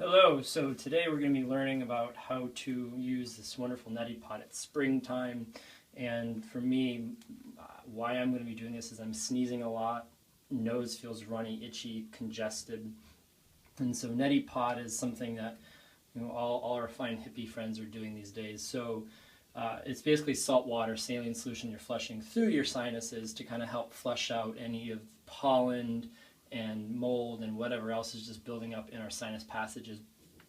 Hello, so today we're going to be learning about how to use this wonderful neti pot. It's springtime, and for me, why I'm going to be doing this is I'm sneezing a lot, nose feels runny, itchy, congested, and so neti pot is something that all our fine hippie friends are doing these days. So it's basically salt water, saline solution you're flushing through your sinuses to kind of help flush out any of pollen and mold and whatever else is just building up in our sinus passages,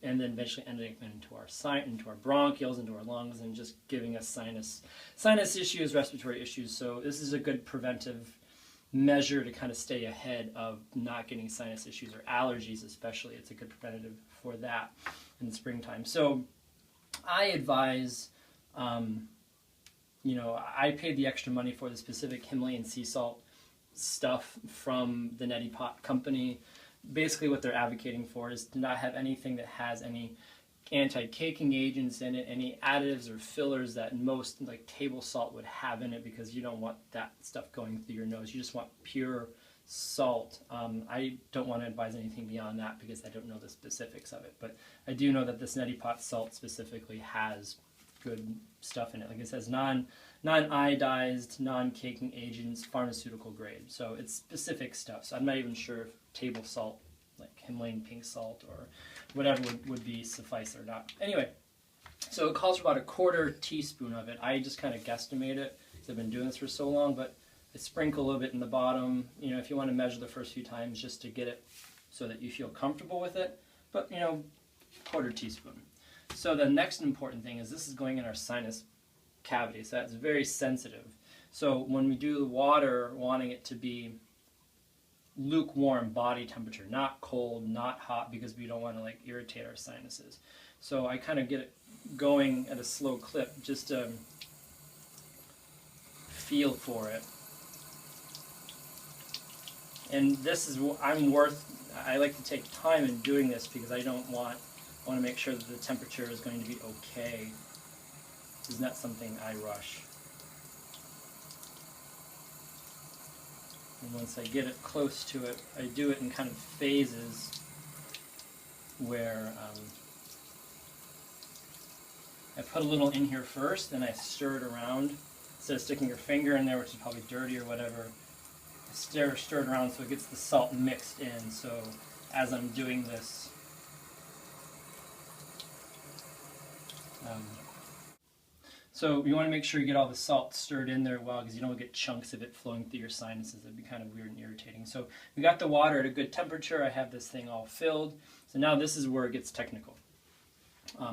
and then eventually ending into our bronchioles, into our lungs, and just giving us sinus issues, respiratory issues. So this is a good preventive measure to kind of stay ahead of not getting sinus issues or allergies, especially. It's a good preventative for that in the springtime. So I advise, I paid the extra money for the specific Himalayan sea salt stuff from the neti pot company. Basically what they're advocating for is to not have anything that has any anti-caking agents in it, any additives or fillers that most like table salt would have in it, because you don't want that stuff going through your nose. You just want pure salt. I don't want to advise anything beyond that because I don't know the specifics of it, but I do know that this neti pot salt specifically has good stuff in it. Like it says non-iodized, non-caking agents, pharmaceutical grade. So it's specific stuff. So I'm not even sure if table salt, like Himalayan pink salt or whatever would be suffice or not. Anyway, so it calls for about a quarter teaspoon of it. I just kind of guesstimate it because I've been doing this for so long, but I sprinkle a little bit in the bottom. If you want to measure the first few times just to get it so that you feel comfortable with it, but quarter teaspoon. So the next important thing is this is going in our sinus cavity, so that's very sensitive. So when we do the water, wanting it to be lukewarm body temperature, not cold, not hot, because we don't want to irritate our sinuses. So I kind of get it going at a slow clip just to feel for it. And this is what I like to take time in doing this because I want to make sure that the temperature is going to be okay. This is not something I rush. And once I get it close to it, I do it in kind of phases where I put a little in here first, then I stir it around. Instead of sticking your finger in there, which is probably dirty or whatever, I stir it around so it gets the salt mixed in. So as I'm doing this, so you want to make sure you get all the salt stirred in there well, because you don't get chunks of it flowing through your sinuses. It'd be kind of weird and irritating. So we got the water at a good temperature. I have this thing all filled. So now this is where it gets technical.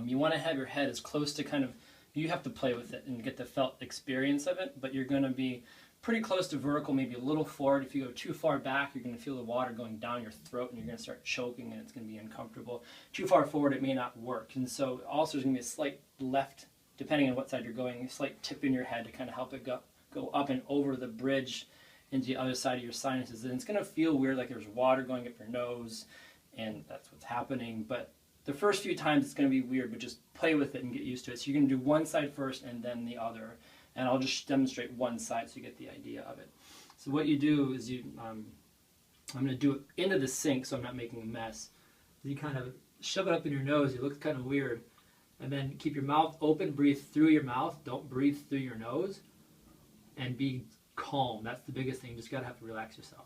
You want to have your head as close to you have to play with it and get the felt experience of it, but you're going to be pretty close to vertical, maybe a little forward. If you go too far back, you're going to feel the water going down your throat and you're going to start choking and it's going to be uncomfortable. Too far forward, it may not work. And so also there's going to be a slight left, depending on what side you're going, a slight tip in your head to kind of help it go up and over the bridge into the other side of your sinuses. And it's going to feel weird, like there's water going up your nose, and that's what's happening. But the first few times it's going to be weird, but just play with it and get used to it. So you're going to do one side first and then the other. And I'll just demonstrate one side so you get the idea of it. So what you do is I'm going to do it into the sink so I'm not making a mess. You kind of shove it up in your nose. It looks kind of weird. And then keep your mouth open, breathe through your mouth. Don't breathe through your nose. And be calm. That's the biggest thing. You just got to have to relax yourself.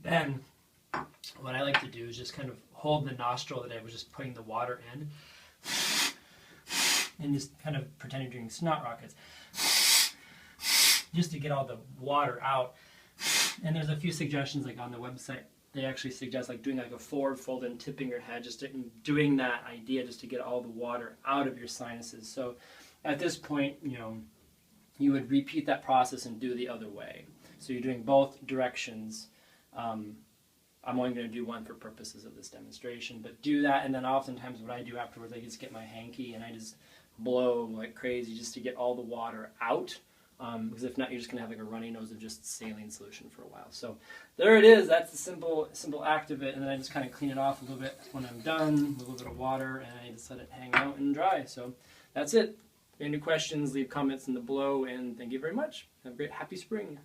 Then what I like to do is just kind of hold the nostril that I was just putting the water in and just kind of pretend you're doing snot rockets just to get all the water out. And there's a few suggestions like on the website they actually suggest like doing like a forward fold and tipping your head, just doing that idea just to get all the water out of your sinuses. So at this point, you would repeat that process and do the other way. So you're doing both directions. I'm only going to do one for purposes of this demonstration, but do that, and then oftentimes what I do afterwards, I just get my hanky and I just blow like crazy just to get all the water out. Because if not, you're just going to have like a runny nose of just saline solution for a while. So there it is. That's the simple act of it. And then I just kind of clean it off a little bit when I'm done with a little bit of water, and I just let it hang out and dry. So that's it. If you have any questions, leave comments in the below, and thank you very much. Have a great happy spring.